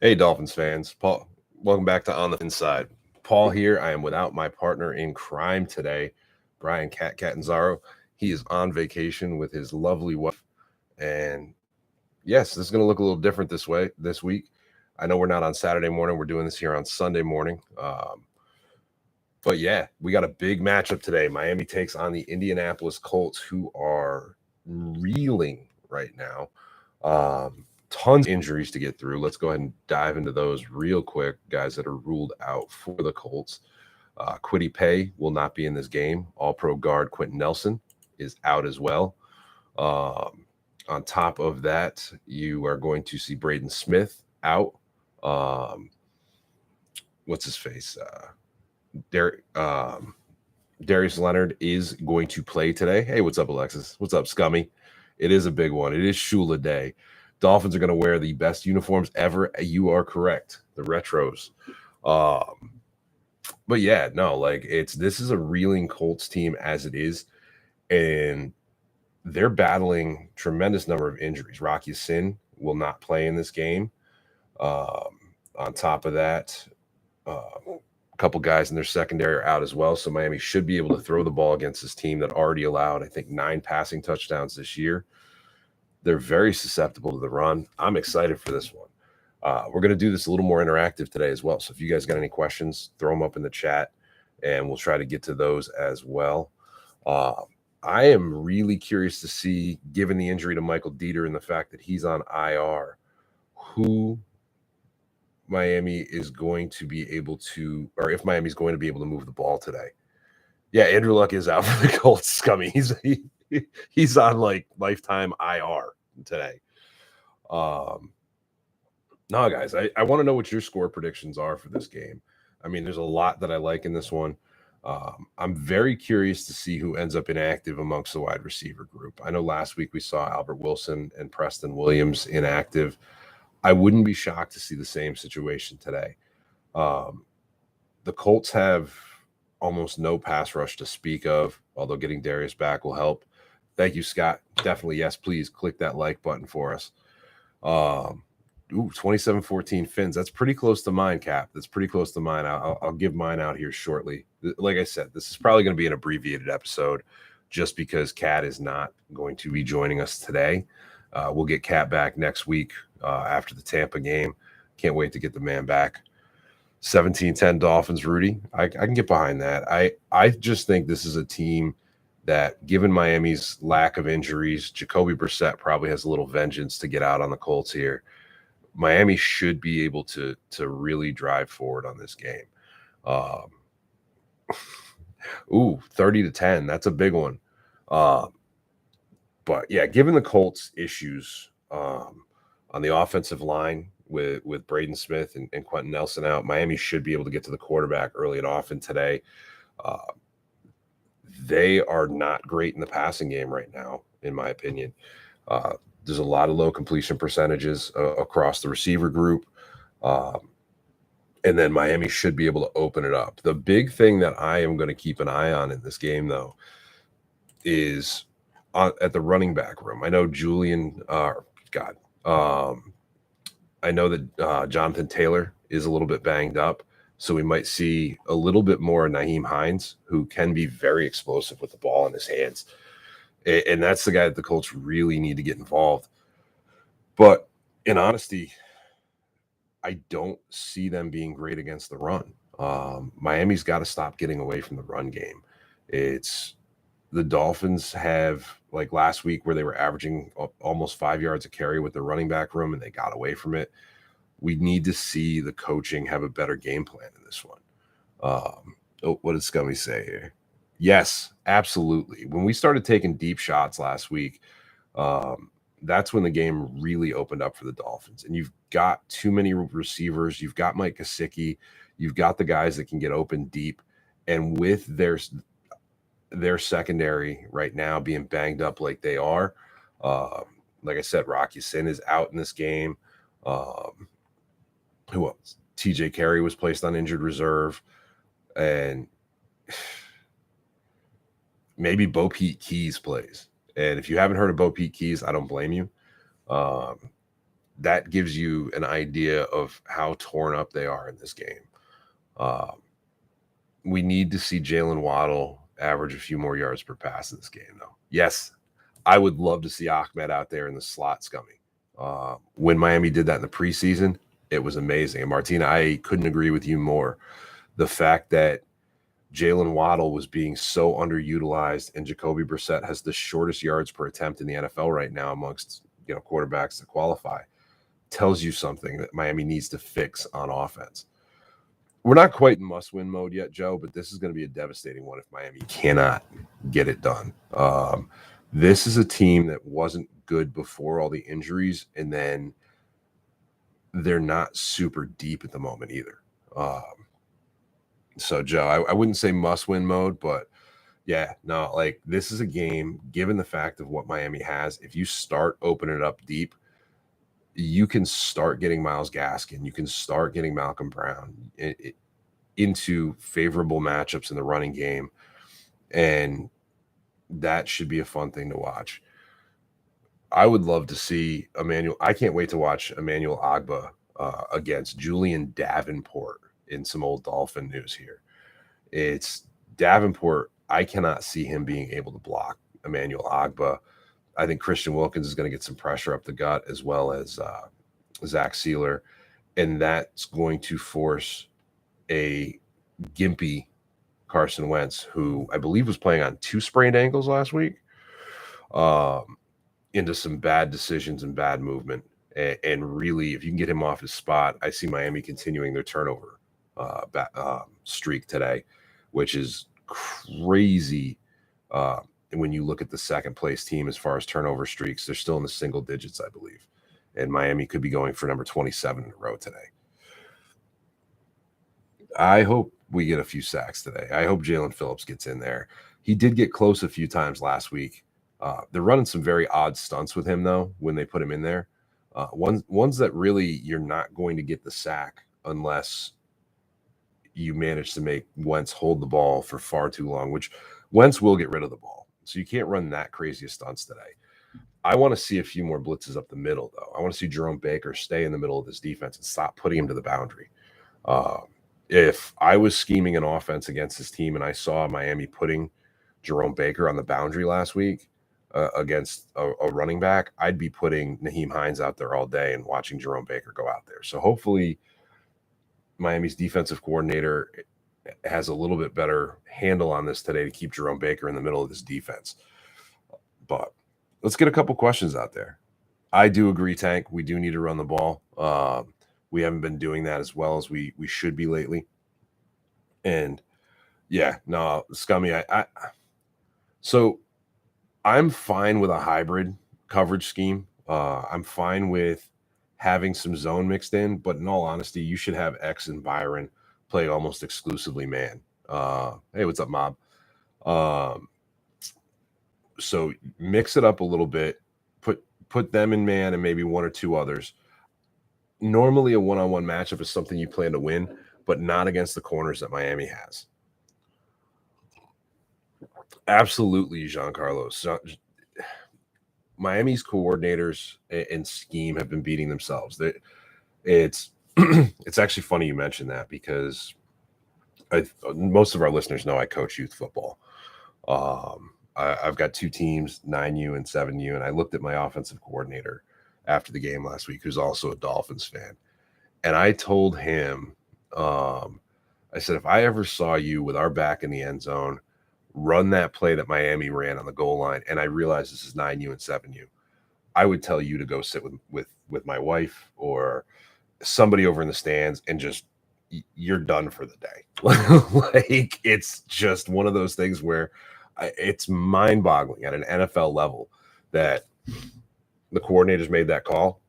Hey, Dolphins fans. Paul, welcome back to On the FinSide. Paul here. I am without my partner in crime today, Brian Catanzaro. He is on vacation with his lovely wife. And yes, this is going to look a little different this week. I know we're not on Saturday morning. We're doing this here on Sunday morning. But yeah, we got a big matchup today. Miami takes on the Indianapolis Colts, who are reeling right now. Tons of injuries to get through. Let's go ahead and dive into those real quick. Guys that are ruled out for the Colts. Kwity Paye will not be in this game. All-Pro guard Quentin Nelson is out as well. On top of that, you are going to see Braden Smith out. What's his face? Darius Leonard is going to play today. Hey, what's up, Alexis? What's up, Scummy? It is a big one. It is Shula Day. Dolphins are going to wear the best uniforms ever. You are correct. The retros. But yeah, no, this is a reeling Colts team as it is. And they're battling tremendous number of injuries. Rocky Sin will not play in this game. On top of that, a couple guys in their secondary are out as well. So Miami should be able to throw the ball against this team that already allowed, I think, 9 passing touchdowns this year. They're very susceptible to the run. I'm excited for this one. We're going to do this a little more interactive today as well. So if you guys got any questions, throw them up in the chat, and we'll try to get to those as well. I am really curious to see, given the injury to Michael Dieter and the fact that he's on IR, who Miami is going to be able to, or if Miami's going to be able to move the ball today. Yeah, Andrew Luck is out for the Colts, Scummy. He's on lifetime IR today. No, guys, I want to know what your score predictions are for this game. I mean, there's a lot that I like in this one. I'm very curious to see who ends up inactive amongst the wide receiver group. I know last week we saw Albert Wilson and Preston Williams inactive. I wouldn't be shocked to see the same situation today. The Colts have almost no pass rush to speak of, although getting Darius back will help. Thank you, Scott. Definitely, yes, please click that like button for us. 27-14 Fins. That's pretty close to mine, Cap. That's pretty close to mine. I'll give mine out here shortly. Like I said, this is probably going to be an abbreviated episode just because Cat is not going to be joining us today. We'll get Cat back next week after the Tampa game. Can't wait to get the man back. 17-10 Dolphins, Rudy. I can get behind that. I just think this is a team that, given Miami's lack of injuries, Jacoby Brissett probably has a little vengeance to get out on the Colts here. Miami should be able to really drive forward on this game. 30-10. That's a big one. But yeah, given the Colts' issues on the offensive line with Braden Smith and Quentin Nelson out, Miami should be able to get to the quarterback early and often today. They are not great in the passing game right now, in my opinion. There's a lot of low completion percentages across the receiver group. And then Miami should be able to open it up. The big thing that I am going to keep an eye on in this game, though, is at the running back room. I know I know that Jonathan Taylor is a little bit banged up. So we might see a little bit more Nyheim Hines, who can be very explosive with the ball in his hands. And that's the guy that the Colts really need to get involved. But in honesty, I don't see them being great against the run. Miami's got to stop getting away from the run game. It's the Dolphins have, like last week, where they were averaging almost 5 yards a carry with the running back room, and they got away from it. We need to see the coaching have a better game plan in this one. What did Scummy say here? Yes, absolutely. When we started taking deep shots last week, that's when the game really opened up for the Dolphins. And you've got too many receivers. You've got Mike Gesicki. You've got the guys that can get open deep. And with their secondary right now being banged up like they are, like I said, Rocky Sin is out in this game. Who else? TJ Carey was placed on injured reserve. And maybe Bo Pete Keys plays. And if you haven't heard of Bo Pete Keys, I don't blame you. that gives you an idea of how torn up they are in this game. We need to see Jalen Waddle average a few more yards per pass in this game, though. Yes, I would love to see Ahmed out there in the slot scummy. When Miami did that in the preseason, it was amazing. And Martina, I couldn't agree with you more. The fact that Jalen Waddle was being so underutilized, and Jacoby Brissett has the shortest yards per attempt in the NFL right now amongst quarterbacks to qualify, tells you something that Miami needs to fix on offense. We're not quite in must-win mode yet, Joe, but this is going to be a devastating one if Miami cannot get it done. This is a team that wasn't good before all the injuries, and then they're not super deep at the moment either. So, Joe, I wouldn't say must-win mode, but yeah, no, like this is a game, given the fact of what Miami has, if you start opening it up deep, you can start getting Myles Gaskin, you can start getting Malcolm Brown into favorable matchups in the running game, and that should be a fun thing to watch. I would love to see Emmanuel. I can't wait to watch Emmanuel Ogbah against Julian Davenport in some old Dolphin news here. It's Davenport. I cannot see him being able to block Emmanuel Ogbah. I think Christian Wilkins is going to get some pressure up the gut, as well as Zach Sealer, and that's going to force a gimpy Carson Wentz, who I believe was playing on 2 sprained ankles last week, into some bad decisions and bad movement. And really, if you can get him off his spot, I see Miami continuing their turnover streak today, which is crazy. When you look at the second place team as far as turnover streaks, they're still in the single digits, I believe. And Miami could be going for number 27 in a row today. I hope we get a few sacks today. I hope Jalen Phillips gets in there. He did get close a few times last week. They're running some very odd stunts with him, though, when they put him in there. Ones that really you're not going to get the sack unless you manage to make Wentz hold the ball for far too long, which Wentz will get rid of the ball. So you can't run that crazy of stunts today. I want to see a few more blitzes up the middle, though. I want to see Jerome Baker stay in the middle of this defense and stop putting him to the boundary. If I was scheming an offense against this team and I saw Miami putting Jerome Baker on the boundary last week against a running back, I'd be putting Naheem Hines out there all day and watching Jerome Baker go out there. So hopefully Miami's defensive coordinator has a little bit better handle on this today to keep Jerome Baker in the middle of this defense. But let's get a couple questions out there. I do agree, Tank. We do need to run the ball. We haven't been doing that as well as we should be lately. And yeah, no, Scummy, so I'm fine with a hybrid coverage scheme. I'm fine with having some zone mixed in, but in all honesty, you should have X and Byron play almost exclusively man. Hey, what's up, Mob? So mix it up a little bit, put them in man and maybe one or two others. Normally a one-on-one matchup is something you plan to win, but not against the corners that Miami has. Absolutely, Giancarlo. Miami's coordinators and scheme have been beating themselves. It's actually funny you mentioned that because most of our listeners know I coach youth football. I've got 2 teams, 9U and 7U, and I looked at my offensive coordinator after the game last week, who's also a Dolphins fan. And I told him, I said, if I ever saw you with our back in the end zone, run that play that Miami ran on the goal line, and I realize this is 9U and 7U, I would tell you to go sit with my wife or somebody over in the stands and just, you're done for the day. Like, it's just one of those things where it's mind-boggling at an NFL level that the coordinators made that call.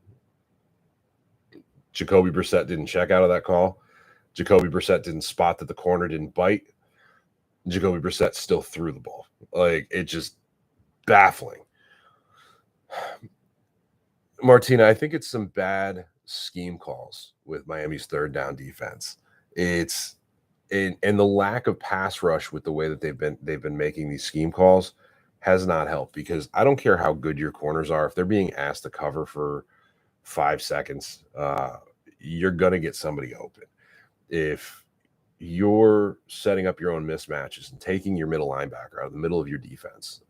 Jacoby Brissett didn't check out of that call. Jacoby Brissett didn't spot that the corner didn't bite. Jacoby Brissett still threw the ball. Like, it just baffling. Martina, I think it's some bad scheme calls with Miami's third down defense. It's and the lack of pass rush with the way that they've been making these scheme calls has not helped, because I don't care how good your corners are, if they're being asked to cover for 5 seconds, you're going to get somebody open. If you're setting up your own mismatches and taking your middle linebacker out of the middle of your defense,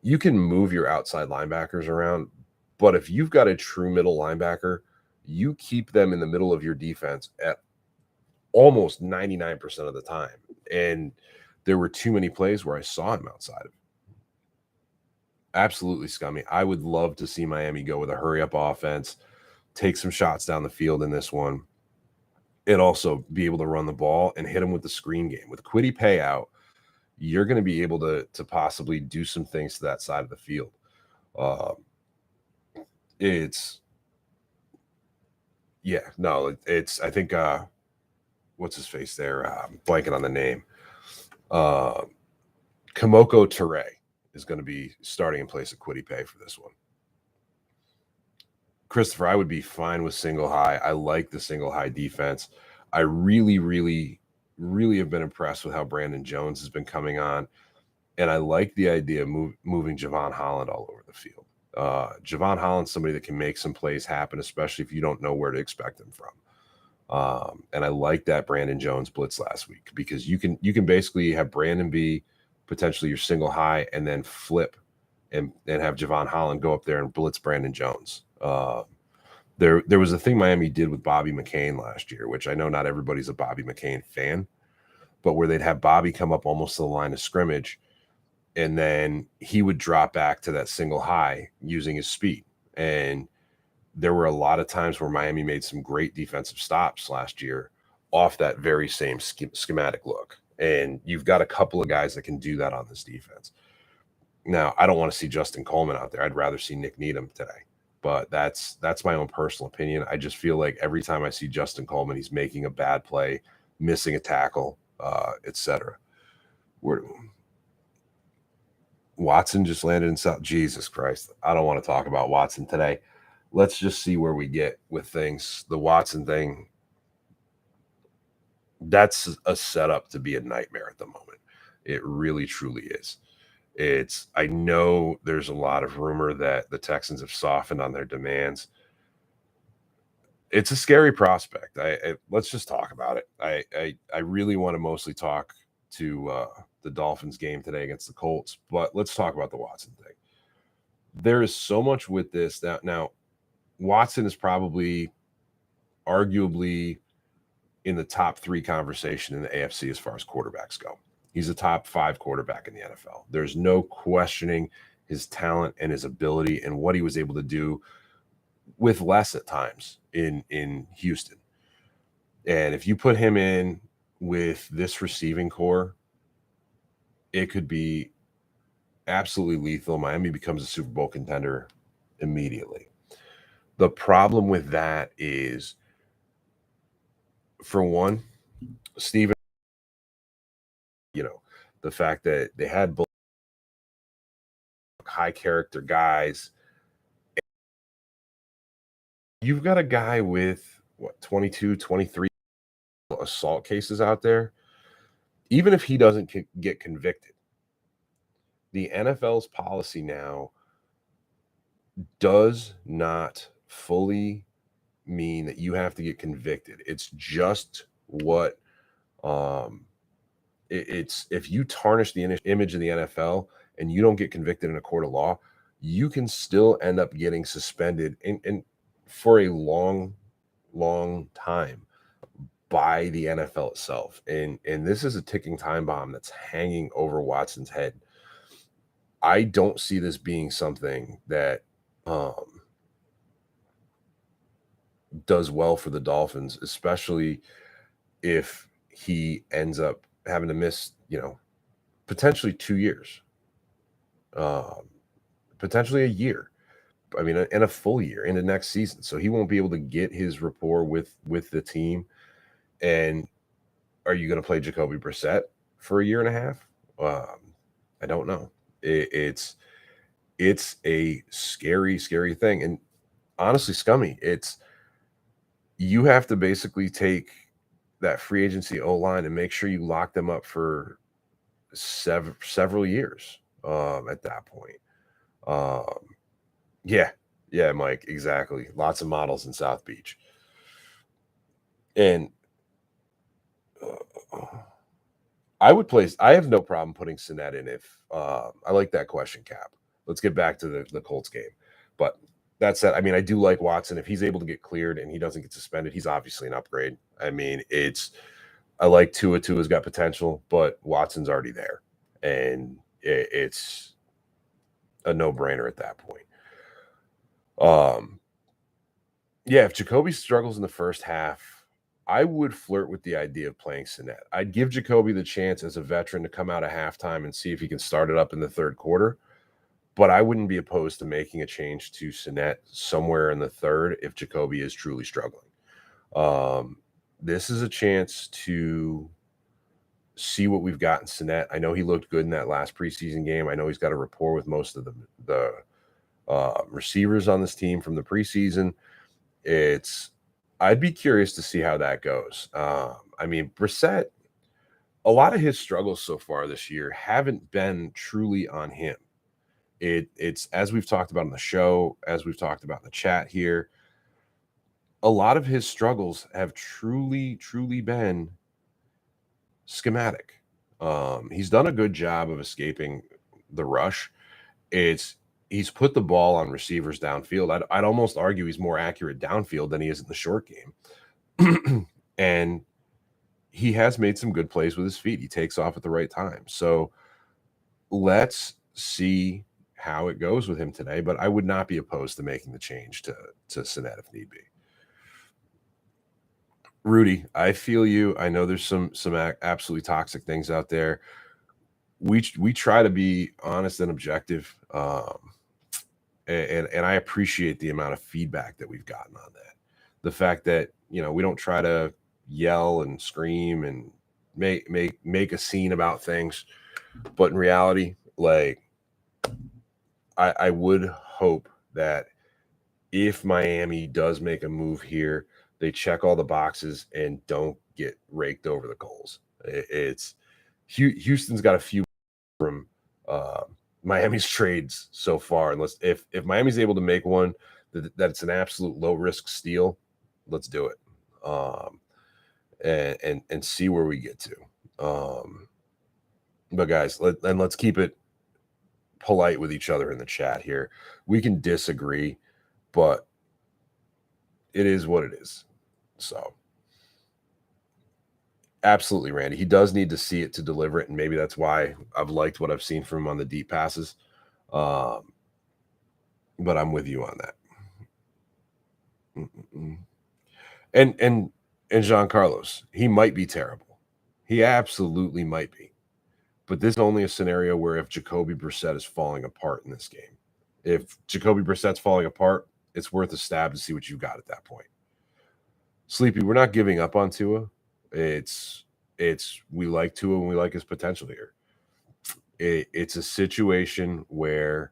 you can move your outside linebackers around, but if you've got a true middle linebacker, you keep them in the middle of your defense at almost 99% of the time. And there were too many plays where I saw him outside of it. Absolutely scummy. I would love to see Miami go with a hurry-up offense, take some shots down the field in this one, and also be able to run the ball and hit them with the screen game. With Kwity Paye out, you're going to be able to possibly do some things to that side of the field. I think what's his face there? Blanking on the name. Kamoko Toure is going to be starting in place of Kwity Paye for this one. Christopher, I would be fine with single high. I like the single high defense. I really, really, really have been impressed with how Brandon Jones has been coming on. And I like the idea of moving Javon Holland all over the field. Javon Holland's somebody that can make some plays happen, especially if you don't know where to expect them from. And I like that Brandon Jones blitz last week, because you can basically have Brandon be potentially your single high and then flip and have Javon Holland go up there and blitz Brandon Jones. There was a thing Miami did with Bobby McCain last year, which I know not everybody's a Bobby McCain fan, but where they'd have Bobby come up almost to the line of scrimmage, and then he would drop back to that single high using his speed. And there were a lot of times where Miami made some great defensive stops last year off that very same schematic look. And you've got a couple of guys that can do that on this defense. Now, I don't want to see Justin Coleman out there. I'd rather see Nick Needham today. But that's my own personal opinion. I just feel like every time I see Justin Coleman, he's making a bad play, missing a tackle, etc. Watson just landed in South. Jesus Christ. I don't want to talk about Watson today. Let's just see where we get with things. The Watson thing, that's a setup to be a nightmare at the moment. It really, truly is. I know there's a lot of rumor that the Texans have softened on their demands. It's a scary prospect. Let's just talk about it. I really want to mostly talk to the Dolphins game today against the Colts, but let's talk about the Watson thing. There is so much with this that now Watson is probably arguably in the top 3 conversation in the AFC as far as quarterbacks go. He's a top 5 quarterback in the NFL. There's no questioning his talent and his ability and what he was able to do with less at times in Houston. And if you put him in with this receiving core, it could be absolutely lethal. Miami becomes a Super Bowl contender immediately. The problem with that is, for one, Steven, the fact that they had both high character guys. You've got a guy with 22, 23 assault cases out there. Even if he doesn't get convicted, the NFL's policy now does not fully mean that you have to get convicted. It's just what it's if you tarnish the image of the NFL and you don't get convicted in a court of law, you can still end up getting suspended and for a long, long time by the NFL itself. And this is a ticking time bomb that's hanging over Watson's head. I don't see this being something that does well for the Dolphins, especially if he ends up having to miss, potentially 2 years, potentially a year. I mean, in a full year into next season. So he won't be able to get his rapport with the team. And are you going to play Jacoby Brissett for a year and a half? I don't know. It's a scary, scary thing. And honestly, scummy. You have to basically take that free agency O-line and make sure you lock them up for several years at that point. Yeah, Yeah, Mike, exactly. Lots of models in South Beach. And uh, I have no problem putting Sinet in if I like that question, Cap. Let's get back to the Colts game. But that said, I mean, I do like Watson. If he's able to get cleared and he doesn't get suspended, he's obviously an upgrade. I mean, I like Tua. Tua's got potential, but Watson's already there. And it's a no-brainer at that point. Yeah, if Jacoby struggles in the first half, I would flirt with the idea of playing Sinet. I'd give Jacoby the chance as a veteran to come out at halftime and see if he can start it up in the third quarter. But I wouldn't be opposed to making a change to Sinet somewhere in the third if Jacoby is truly struggling. Um, this is a chance to see what we've got in Sinet. I know he looked good in that last preseason game. I know he's got a rapport with most of the receivers on this team from the preseason. I'd be curious to see how that goes. I mean, Brissett, a lot of his struggles so far this year haven't been truly on him. It's as we've talked about on the show, as we've talked about in the chat here, a lot of his struggles have truly been schematic. He's done a good job of escaping the rush. He's put the ball on receivers downfield. I'd almost argue he's more accurate downfield than he is in the short game. And he has made some good plays with his feet. He takes off at the right time. So let's see how it goes with him today. But I would not be opposed to making the change to Sinet if need be. Rudy, I feel you. I know there's some absolutely toxic things out there. We try to be honest and objective. And I appreciate the amount of feedback that we've gotten on that. The fact that, we don't try to yell and scream and make a scene about things, but in reality, like I would hope that if Miami does make a move here, they check all the boxes and don't get raked over the coals. It's Houston's got a few from Miami's trades so far. And if Miami's able to make one that it's an absolute low risk steal, let's do it. And see where we get to. But guys, let's keep it polite with each other in the chat here. We can disagree, but it is what it is. So absolutely, Randy. He does need to see it to deliver it, and maybe that's why I've liked what I've seen from him on the deep passes. But I'm with you on that. And Giancarlos, he might be terrible. He absolutely might be. But this is only a scenario where if Jacoby Brissett is falling apart in this game. If Jacoby Brissett's falling apart, it's worth a stab to see what you've got at that point. Sleepy, we're not giving up on Tua. It's we like Tua and we like his potential here. It's a situation where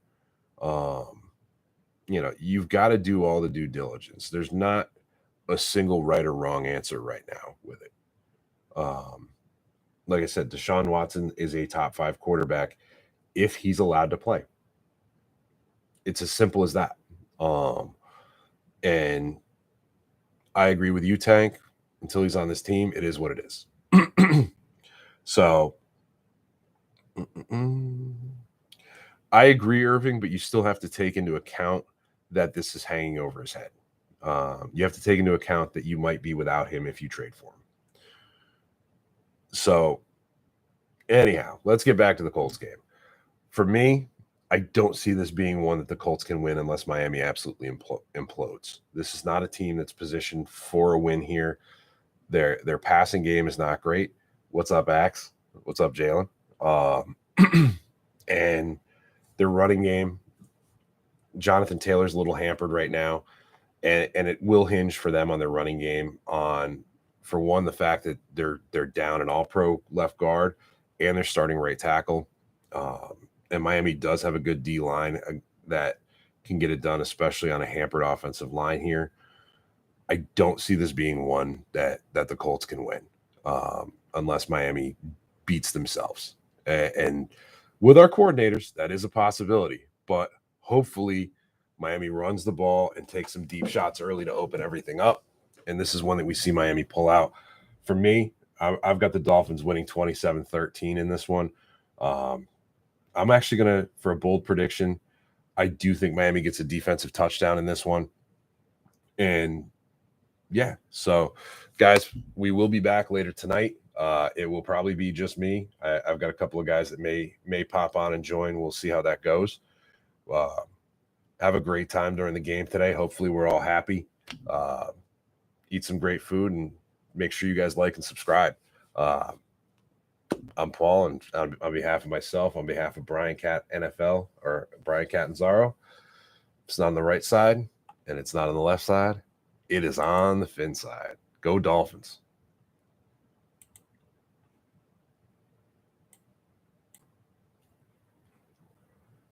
you've got to do all the due diligence. There's not a single right or wrong answer right now with it. Like I said, Deshaun Watson is a top 5 quarterback if he's allowed to play. It's as simple as that. And I agree with you, Tank. Until he's on this team, it is what it is. So I agree, Irving, but you still have to take into account that this is hanging over his head. You have to take into account that you might be without him if you trade for him. So anyhow, let's get back to the Colts game. For me, I don't see this being one that the Colts can win unless Miami absolutely implodes. This is not a team that's positioned for a win here. Their passing game is not great. What's up, Axe? What's up, Jalen? And their running game, Jonathan Taylor's a little hampered right now, and it will hinge for them on their running game on, for one, the fact that they're down an all-pro left guard and they're starting right tackle. And Miami does have a good D-line that can get it done, especially on a hampered offensive line here. I don't see this being one that the Colts can win unless Miami beats themselves. And with our coordinators, that is a possibility. But hopefully Miami runs the ball and takes some deep shots early to open everything up. And this is one that we see Miami pull out. For me, I've got the Dolphins winning 27-13 in this one. I'm actually going to, for a bold prediction, I do think Miami gets a defensive touchdown in this one. And yeah, so guys, we will be back later tonight. It will probably be just me. I've got a couple of guys that may pop on and join. We'll see how that goes. Have a great time during the game today. Hopefully we're all happy. Eat some great food and make sure you guys like and subscribe. I'm Paul, and on behalf of myself, on behalf of Brian Cat NFL, or Brian Catanzaro, it's not on the right side and it's not on the left side. It is on the fin side. Go Dolphins.